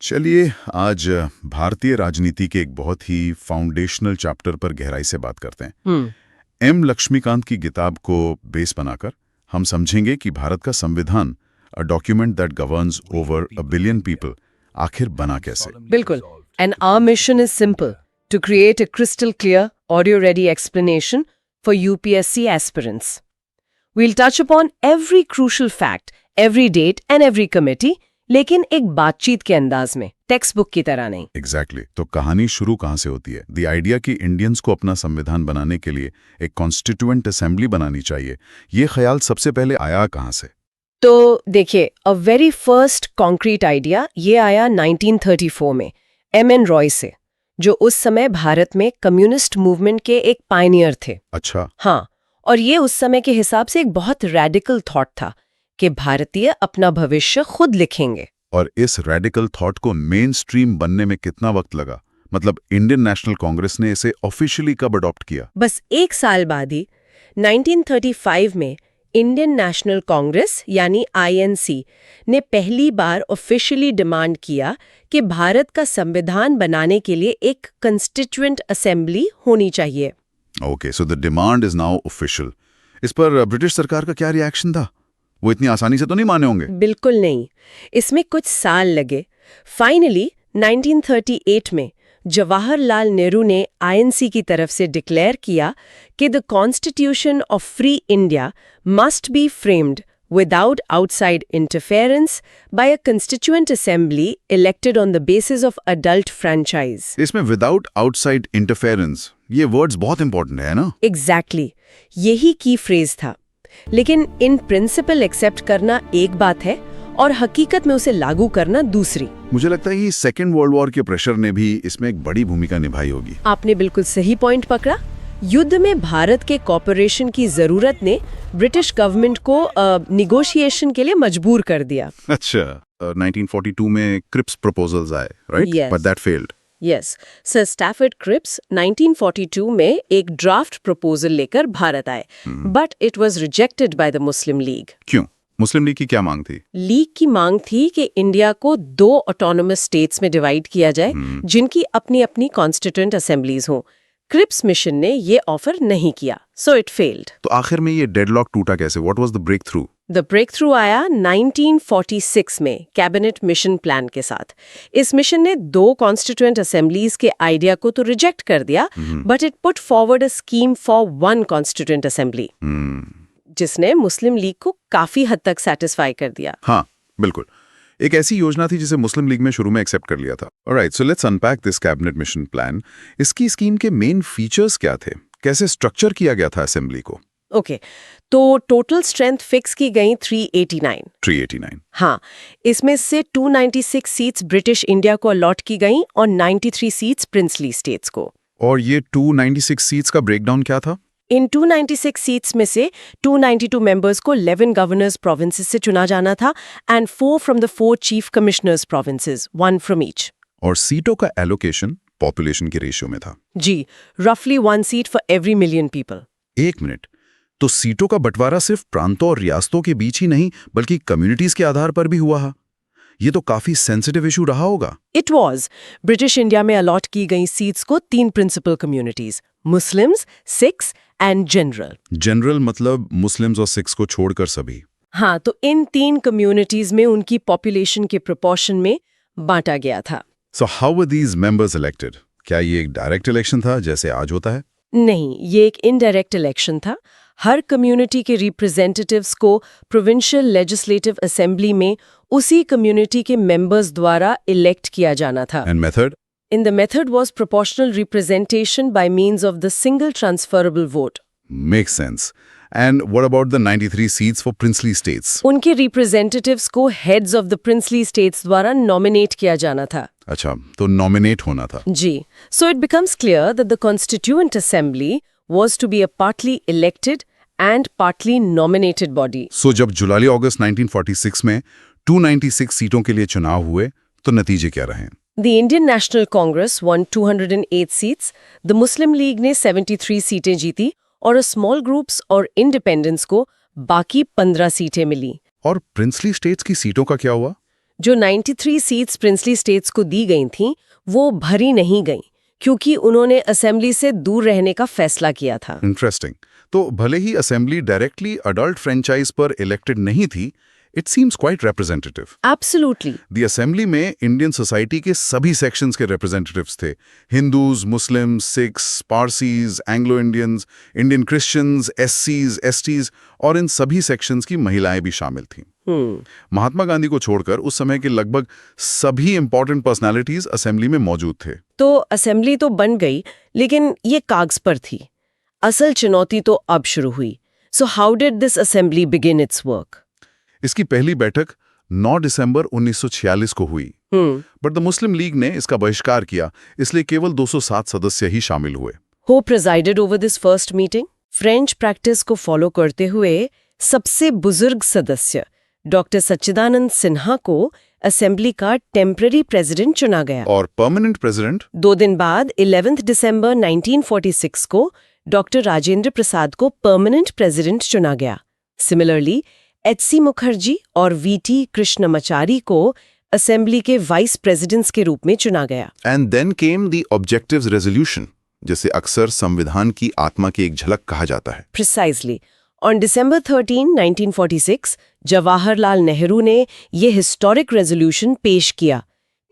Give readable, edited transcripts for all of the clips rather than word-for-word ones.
चलिए आज भारतीय राजनीति के एक बहुत ही फाउंडेशनल चैप्टर पर गहराई से बात करते हैं। एम लक्ष्मीकांत की किताब को बेस बनाकर हम समझेंगे कि भारत का संविधान, a document that governs over a billion people, आखिर बना कैसे। बिल्कुल। And our mission is simple: to create a crystal clear, audio-ready explanation for UPSC aspirants. We'll touch upon every crucial fact, every date and every committee, लेकिन एक बातचीत के अंदाज में, टेक्स्ट बुक की तरह नहीं। एग्जैक्टली तो कहानी शुरू कहाँ से होती है? द आइडिया कि इंडियंस को अपना संविधान बनाने के लिए एक कॉन्स्टिट्यूएंट असेंबली बनानी चाहिए, ये ख्याल सबसे पहले आया कहाँ से? तो देखिए, a very first concrete idea ये आया 1934 में एम.एन. रॉय से, जो उस समय भारत में कम्युनिस्ट मूवमेंट के एक पायनियर थे। अच्छा। हाँ, और ये उस समय के हिसाब से एक बहुत रेडिकल थॉट था कि भारतीय अपना भविष्य खुद लिखेंगे। और इस रेडिकल थॉट को मेन स्ट्रीम बनने में कितना वक्त लगा? मतलब इंडियन नेशनल कांग्रेस ने इसे ऑफिशियली कब अडॉप्ट किया? बस एक साल बाद ही 1935 में इंडियन नेशनल कांग्रेस यानी आईएनसी ने पहली बार ऑफिशियली डिमांड किया कि भारत का संविधान बनाने के लिए एक कंस्टिट्यूएंट असेंबली होनी चाहिए। Okay, so the demand is now official. इस पर ब्रिटिश सरकार का क्या रिएक्शन था? वो इतनी आसानी से तो नहीं माने होंगे। बिल्कुल नहीं, इसमें कुछ साल लगे। फाइनली 1938 में जवाहरलाल नेहरू ने आईएनसी की तरफ से डिक्लेयर किया कि the constitution of free India must be framed without outside interference by a constituent assembly elected on the basis of adult franchise. इसमें विदाउट आउटसाइड इंटरफेरेंस, ये वर्ड्स बहुत इंपॉर्टेंट है ना? Exactly, यही की फ्रेज था। लेकिन इन प्रिंसिपल एक्सेप्ट करना एक बात है और हकीकत में उसे लागू करना दूसरी। मुझे लगता है कि सेकेंड वर्ल्ड वॉर के प्रेशर ने भी इसमें एक बड़ी भूमिका निभाई होगी। आपने बिल्कुल सही पॉइंट पकड़ा। युद्ध में भारत के कॉपरेशन की जरूरत ने ब्रिटिश गवर्नमेंट को निगोशिएशन के लिए मजबूर कर दिया। अच्छा, 1942 में क्रिप्स प्रपोजल्स आए, right? Yes. But that failed. Yes, sir Stafford Cripps 1942 में एक ड्राफ्ट प्रपोजल लेकर भारत आए, but it was rejected by the Muslim League. क्यों? मुस्लिम लीग की क्या मांग थी? लीग की मांग थी कि इंडिया को 2 ऑटोनोमस स्टेट्स में डिवाइड किया जाए, जिनकी अपनी अपनी कॉन्स्टिट्यूएंट असेंबलीज हों। क्रिप्स मिशन ने ये ऑफर नहीं किया, सो इट फेल्ड। तो आखिर में ये डेडलॉक टूटा कैसे? What was the breakthrough? The breakthrough आया 1946 में कैबिनेट मिशन प्लान के साथ। इस मिशन ने 2 कॉन्स्टिट्यूएंट असेंबलीज के आइडिया को तो रिजेक्ट कर दिया, but it put forward a scheme for 1 constituent assembly, जिसने मुस्लिम लीग को काफी हद तक सेटिस्फाई कर दिया। हाँ, बिल्कुल। एक ऐसी योजना थी जिसे मुस्लिम लीग में शुरू में एक्सेप्ट कर लिया था। Alright, so let's unpack this cabinet mission plan. इसकी स्कीम के मेन फीचर्स क्या थे? कैसे स्ट्रक्चर किया गया था असेंबली को? ओके, तो टोटल स्ट्रेंथ फिक्स की गई 389। हाँ, इसमें से 296 सीट्स ब्रिटिश इंडिया को अलॉट की गई और 93 सीट्स प्रिंसली स्टेट्स को। और ये 296 सीट्स का ब्रेकडाउन क्या था? इन 296 सीट्स में से 292 मेंबर्स को 11 गवर्नर्स प्रोविंसेस से चुना जाना था and 4 from the 4 chief commissioners provinces, 1 from each. और सीटों का एलोकेशन पॉपुलेशन के रेशियो में था। जी, रफली 1 seat for every million people. एक मिनट, तो सीटों का बंटवारा सिर्फ प्रांतों और रियासतों के बीच ही नहीं बल्कि कम्युनिटीज के आधार पर भी हुआ है। ये तो काफी सेंसिटिव इशू रहा होगा। It was. ब्रिटिश इंडिया में अलॉट की गई सीट्स को 3 principal communities, Muslims, Sikhs and general. General मतलब मुस्लिम्स और सिख्स को छोड़कर सभी। हाँ, तो इन 3 कम्युनिटीज में उनकी पॉपुलेशन के प्रोपोर्शन में बांटा गया था। So how were these members elected? क्या ये एक डायरेक्ट इलेक्शन था जैसे आज होता है? नहीं, ये एक इनडायरेक्ट इलेक्शन था। हर कम्युनिटी के रिप्रेजेंटेटिव्स को प्रोविंशियल लेजिस्लेटिव असेंबली में उसी कम्युनिटी के मेंबर्स द्वारा इलेक्ट किया जाना था। And method? In the method was proportional representation by means of the single transferable vote. Makes sense. And what about the 93 seats for princely states? उनके representatives को heads of the princely states द्वारा nominate किया जाना था। अच्छा, तो nominate होना था। जी, so it becomes clear that the Constituent Assembly was to be a partly elected and partly nominated body. So जब जुलाई-अगस्त 1946 में 296 सीटों के लिए चुनाव हुए, तो नतीजे क्या रहे? The Indian National Congress won 208 seats, the Muslim League ने 73 सीटें जीती और स्मॉल ग्रुप्स और इंडिपेंडेंट्स को बाकी 15 सीटें मिली। और प्रिंसली स्टेट्स की सीटों का क्या हुआ? जो 93 सीट्स प्रिंसली स्टेट्स को दी गई थीं, वो भरी नहीं गईं क्योंकि उन्होंने असेंबली से दूर रहने का फैसला किया था। इंटरेस्टिंग। तो भले ही असेंबली डायरेक्टली अडल्ट फ्रेंचाइज पर इलेक्टेड नहीं थी, it seems quite representative. Absolutely. The assembly में इंडियन सोसाइटी के सभी सेक्शंस के रिप्रेजेंटेटिव्स थे। Hindus, Muslims, Sikhs, Parsis, Anglo Indians, Indian Christians, एससीज, एसटीज और इन सभी सेक्शंस की महिलाएं भी शामिल थीं। महात्मा गांधी को छोड़कर उस समय के लगभग सभी इंपॉर्टेंट पर्सनालिटीज असेंबली में मौजूद थे। तो असेंबली तो बन गई, लेकिन ये कागज पर थी। असल चुनौती तो अब शुरू हुई। So how did this assembly begin it's work? इसकी पहली बैठक 9 दिसंबर 1946 को हुई, बट द मुस्लिम लीग ने इसका बहिष्कार किया, इसलिए केवल 207 सदस्य ही शामिल हुए। Who presided over this first meeting? French practice को फॉलो करते हुए सबसे बुजुर्ग सदस्य डॉक्टर सच्चिदानंद सिन्हा को असेंबली का टेम्पररी प्रेसिडेंट चुना गया। और परमानेंट प्रेसिडेंट 2 दिन बाद 11 दिसंबर 1946 को डॉक्टर राजेंद्र प्रसाद को परमानेंट प्रेसिडेंट चुना गया। सिमिलरली एच.सी. मुखर्जी और वी.टी. कृष्णमाचारी को असेंबली के वाइस प्रेसिडेंट्स के रूप में चुना गया। And then came the objectives resolution, जिसे अक्सर संविधान की आत्मा की एक झलक कहा जाता है। Precisely. On December 13, 1946, Jawaharlal Nehru ने ये हिस्टोरिक रेजोल्यूशन पेश किया।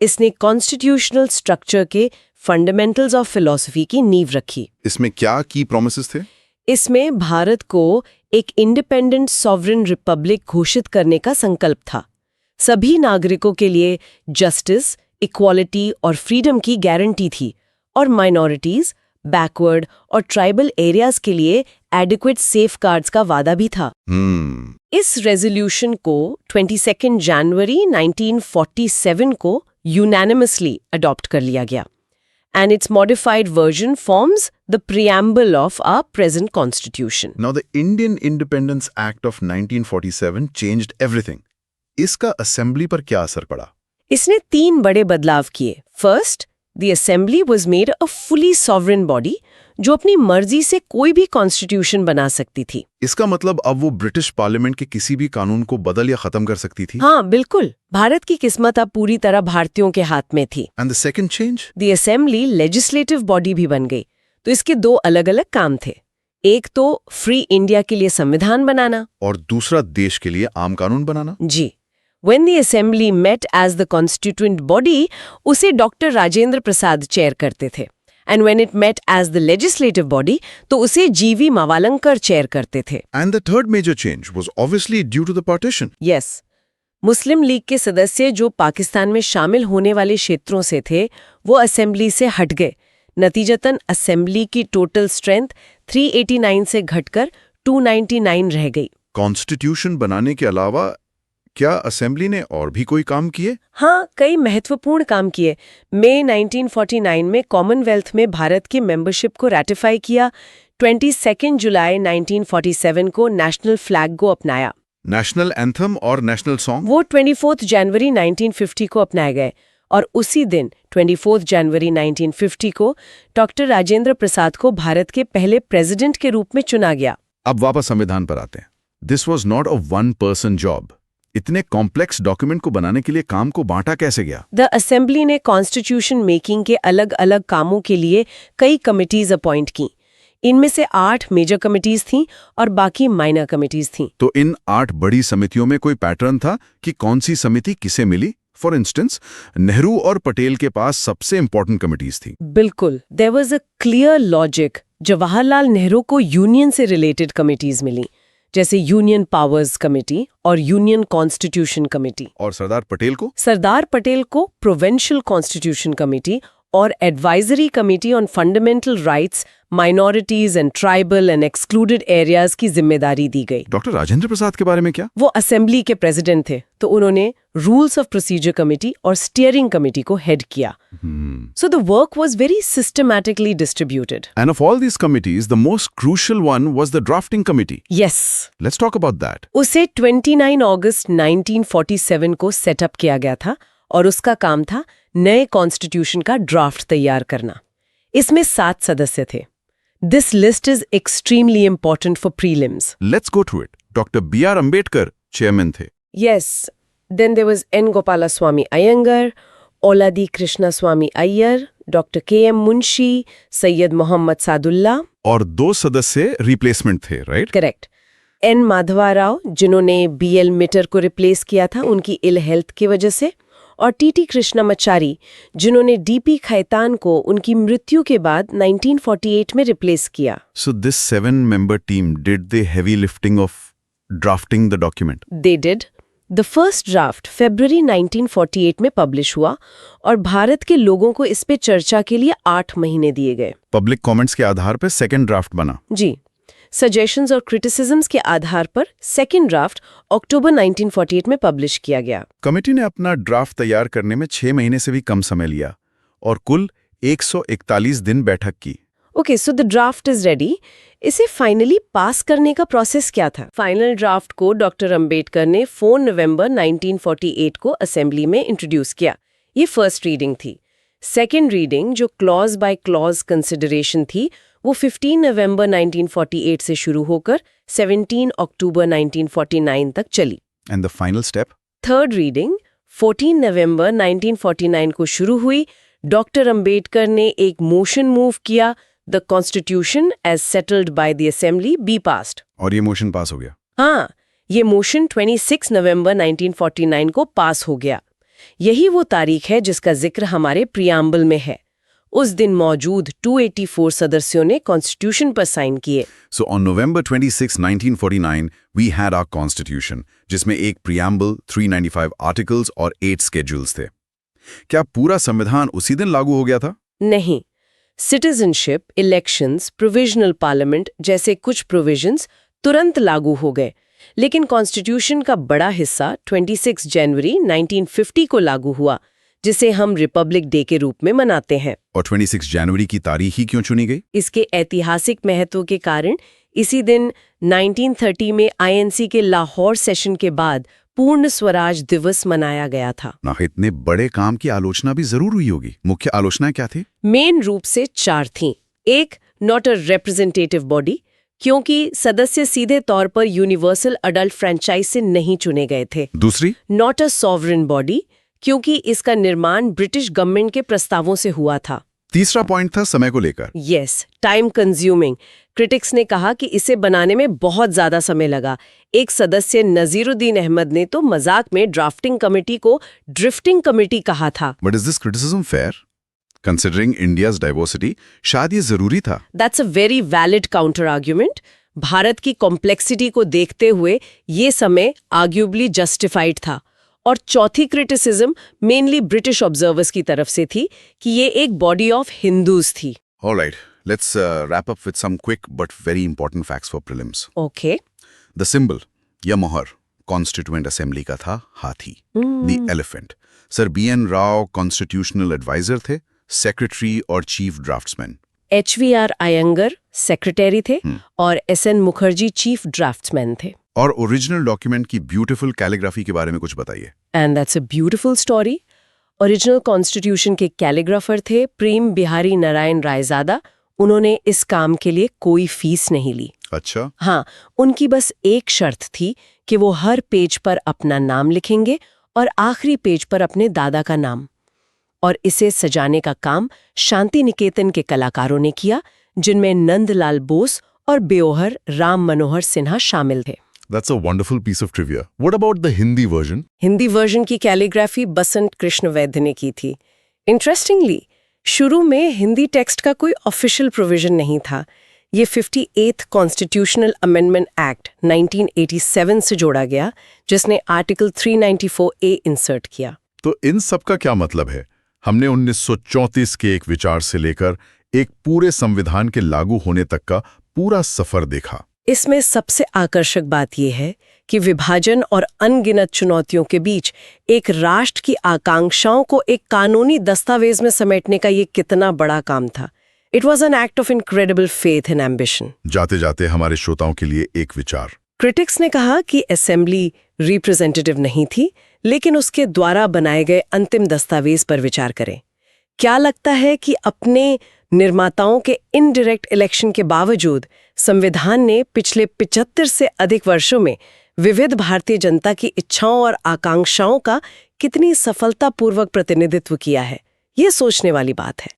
इसने कॉन्स्टिट्यूशनल स्ट्रक्चर के फंडामेंटल्स ऑफ फिलॉसफी की नींव रखी। इसमें क्या की प्रोमिसेस थे? इसमें भारत को एक इंडिपेंडेंट सॉवरेन रिपब्लिक घोषित करने का संकल्प था। सभी नागरिकों के लिए जस्टिस, इक्वालिटी और फ्रीडम की गारंटी थी, और माइनॉरिटीज, बैकवर्ड और ट्राइबल एरियाज के लिए एडिक्वेट सेफगार्ड्स का वादा भी था। इस रेजोल्यूशन को 22 जनवरी 1947 को यूनानिमसली अडॉप्ट कर लिया गया, and its modified version forms the preamble of our present constitution. Now the Indian Independence Act of 1947 changed everything. इसका असेंबली पर क्या असर पड़ा? इसने 3 बड़े बदलाव किए। First, the assembly was made a fully sovereign body जो अपनी मर्जी से कोई भी कॉन्स्टिट्यूशन बना सकती थी। इसका मतलब अब वो ब्रिटिश पार्लियामेंट के किसी भी कानून को बदल या खत्म कर सकती थी? हाँ, बिल्कुल। भारत की किस्मत अब पूरी तरह भारतीयों के हाथ में थी। And the second change? The assembly legislative body भी बन गई। तो इसके 2 अलग-अलग काम थे। एक तो फ्री इंडिया के लिए संविधान बनाना, और दूसरा देश के लिए आम कानून बनाना। जी। When the assembly met as the constituent body, उसे डॉक्टर राजेंद्र प्रसाद चेयर करते थे। And when it met as the legislative body, तो उसे जी.वी. मावालंकर चेयर करते थे। And the third major change was obviously due to the partition. Yes. Muslim league के सदस्य जो पाकिस्तान में शामिल होने वाले क्षेत्रों से थे, वो असेंबली से हट गए। नतीजतन असेंबली की टोटल स्ट्रेंथ 389 से घटकर 299 रह गई। कॉन्स्टिट्यूशन बनाने के अलावा क्या असेंबली ने और भी कोई काम किए? हाँ, कई महत्वपूर्ण काम किए। मई 1949 में कॉमनवेल्थ में भारत की मेंबरशिप को रैटिफाई किया। 22 जुलाई 1947 को नेशनल फ्लैग को अपनाया। नेशनल एंथम और नेशनल सॉन्ग? वो 24 जनवरी 1950 को अपनाए गए, और उसी दिन 24 जनवरी 1950 को डॉक्टर राजेंद्र प्रसाद को भारत के पहले प्रेसिडेंट के रूप में चुना गया। अब वापस संविधान पर आते हैं। This was not a one person job. इतने कॉम्प्लेक्स डॉक्यूमेंट को बनाने के लिए काम को बांटा कैसे गया? द असेंबली ने कॉन्स्टिट्यूशन मेकिंग के अलग अलग कामों के लिए कई कमिटीज अपॉइंट की। इनमें से 8 मेजर कमिटीज थीं और बाकी माइनर कमिटीज थीं। तो इन 8 बड़ी समितियों में कोई पैटर्न था कि कौन सी समिति किसे मिली? फॉर इंस्टेंस, नेहरू और पटेल के पास सबसे इंपॉर्टेंट कमिटीज थी। बिल्कुल, there was a clear logic. Jawaharlal Nehru को यूनियन से रिलेटेड कमिटीज मिली, जैसे यूनियन पावर्स कमेटी और यूनियन कॉन्स्टिट्यूशन कमेटी। और सरदार पटेल को प्रोविंशियल कॉन्स्टिट्यूशन कमेटी और advisory committee on fundamental rights, minorities and tribal and excluded areas की जिम्मेदारी दी गई। डॉक्टर राजेंद्र प्रसाद के बारे में क्या? वो असेंबली के प्रेसिडेंट थे, तो उन्होंने रूल्स ऑफ प्रोसीजर कमेटी और स्टीयरिंग कमेटी को हेड किया। So the work was very systematically distributed. And of all these committees, the most crucial one was the drafting committee. Yes. Let's talk about that. उसे 29 अगस्त 1947 को setup किया गया था, और उसका काम था नए कॉन्स्टिट्यूशन का ड्राफ्ट तैयार करना। इसमें 7 सदस्य थे। This list is extremely important for prelims. Let's go through it. Dr. B.R. Ambedkar chairman थे। Yes. Then there was N. Gopalaswamy Iyengar, Oladi Krishnaswamy Iyer, Dr. K.M. Munshi, Sayyid Muhammad Sadullah. और 2 सदस्य replacement थे, right? Correct. N Madhava Rao, जिन्होंने B L metre को replace किया था उनकी ill health की वजह से, और टीटी कृष्णमाचारी, जिन्होंने डीपी खैतान को उनकी मृत्यु के बाद 1948 में रिप्लेस किया। So this 7-member team did the heavy lifting of drafting the document. They did. The first draft फरवरी 1948 में पब्लिश हुआ और भारत के लोगों को इस पे चर्चा के लिए 8 महीने दिए गए। पब्लिक कमेंट्स के आधार पर सेकंड ड्राफ्ट बना। जी, सजेशंस और क्रिटिसिज्म्स के आधार पर सेकंड ड्राफ्ट अक्टूबर 1948 में पब्लिश किया गया। कमेटी ने अपना ड्राफ्ट तैयार करने में 6 महीने से भी कम समय लिया और कुल 141 दिन बैठक की। Okay, so the draft is ready. इसे फाइनली पास करने का प्रोसेस क्या था? फाइनल ड्राफ्ट को डॉक्टर अंबेडकर ने 4 नवंबर 1948 को असेंबली में इंट्रोड्यूस किया। ये फर्स्ट रीडिंग थी। सेकेंड रीडिंग, जो क्लॉज बाय क्लॉज कंसिडरेशन थी, वो 15 नवंबर 1948 से शुरू होकर 17 अक्टूबर 1949 तक चली। And the final step? Third reading 14 नवंबर 1949 को शुरू हुई। डॉक्टर अंबेडकर ने एक मोशन मूव किया, the constitution as settled by the assembly be passed. और ये मोशन पास हो गया? हाँ, ये मोशन 26 नवंबर 1949 को पास हो गया। यही वो तारीख है जिसका जिक्र हमारे प्रियम्बल में है। उस दिन मौजूद 284 सदस्यों ने कॉन्स्टिट्यूशन पर साइन किए। So on November 26, 1949, we had our constitution, जिसमें एक preamble, 395 articles और 8 schedules थे। क्या पूरा संविधान उसी दिन लागू हो गया था? नहीं, सिटीजनशिप, इलेक्शंस, प्रोविजनल पार्लियामेंट जैसे कुछ प्रोविजंस तुरंत लागू हो गए, लेकिन कॉन्स्टिट्यूशन का बड़ा हिस्सा 26 जनवरी 1950 को लागू हुआ, जिसे हम रिपब्लिक डे के रूप में मनाते हैं। और 26 जनवरी की तारीख ही क्यों चुनी गई? इसके ऐतिहासिक महत्व के कारण इसी दिन 1930 में आईएनसी के लाहौर सेशन के बाद पूर्ण स्वराज दिवस मनाया गया था। ना, इतने बड़े काम की आलोचना भी जरूर हुई होगी। मुख्य आलोचनाएं क्या थी? मेन रूप से 4 थीं। एक, नॉट अ रिप्रेजेंटेटिव बॉडी, क्योंकि सदस्य सीधे तौर पर यूनिवर्सल अडल्ट फ्रेंचाइज से नहीं चुने गए थे। दूसरी, नॉट अ सॉवरेन बॉडी, क्योंकि इसका निर्माण ब्रिटिश गवर्नमेंट के प्रस्तावों से हुआ था। तीसरा पॉइंट था समय को लेकर। Yes, time consuming. क्रिटिक्स ने कहा कि इसे बनाने में बहुत ज्यादा समय लगा। एक सदस्य नजीरुद्दीन अहमद ने तो मजाक में ड्राफ्टिंग कमेटी को ड्रिफ्टिंग कमेटी कहा था। But is this criticism fair? Considering India's diversity, शायद ये जरूरी था। That's a very valid counter argument. Bharat की कॉम्प्लेक्सिटी को देखते हुए ये समय आर्ग्यूबली जस्टिफाइड था। और चौथी क्रिटिसिज्म मेनली ब्रिटिश ऑब्जर्वर्स की तरफ से थी कि ये एक बॉडी ऑफ हिंदूज थी। Alright, let's wrap up with some quick but very important facts for prelims. Okay. The symbol, या मोहर, Constituent Assembly का था हाथी, The Elephant. Sir BN Rao constitutional adviser थे, सेक्रेटरी और chief draftsman. HVR Iyengar secretary थे और SN मुखर्जी चीफ ड्राफ्ट्समैन थे। और ओरिजिनल डॉक्यूमेंट की ब्यूटीफुल कैलीग्राफी के बारे में कुछ बताइए। And that's a beautiful story. Original constitution के कैलीग्राफर थे प्रेम बिहारी नारायण रायजादा। उन्होंने इस काम के लिए कोई फीस नहीं ली। अच्छा। हाँ, उनकी बस एक शर्त थी कि वो हर पेज पर अपना नाम लिखेंगे और आखिरी पेज पर अपने दादा का नाम। और इसे सजाने का काम शांति निकेतन के कलाकारों ने किया, जिनमें नंदलाल बोस और बेओहर राम मनोहर सिन्हा शामिल थे। That's a wonderful piece of trivia. What about the Hindi version? Hindi version की कैलीग्राफी बसंत कृष्ण वैद्य ने की थी। इंटरेस्टिंगली, शुरू में हिंदी टेक्स्ट का कोई ऑफिशियल प्रोविजन नहीं था। ये 58th कॉन्स्टिट्यूशनल अमेंडमेंट एक्ट 1987 से जोड़ा गया, जिसने आर्टिकल 394A इंसर्ट किया। तो इन सब का क्या मतलब है? हमने 1934 के एक विचार से लेकर एक पूरे संविधान के लागू होने तक का पूरा सफर देखा। इसमें सबसे आकर्षक बात यह है कि विभाजन और अनगिनत चुनौतियों के बीच एक राष्ट्र की आकांक्षाओं को एक कानूनी दस्तावेज में समेटने का ये कितना बड़ा काम था। It was an act of incredible faith and ambition. जाते जाते हमारे श्रोताओं के लिए एक विचार। क्रिटिक्स ने कहा कि असेंबली रिप्रेजेंटेटिव नहीं थी, लेकिन उसके द्वारा बनाए गए अंतिम दस्तावेज पर विचार करें। क्या लगता है कि अपने निर्माताओं के इनडायरेक्ट इलेक्शन के बावजूद संविधान ने पिछले 75 से अधिक वर्षों में विविध भारतीय जनता की इच्छाओं और आकांक्षाओं का कितनी सफलतापूर्वक प्रतिनिधित्व किया है, ये सोचने वाली बात है।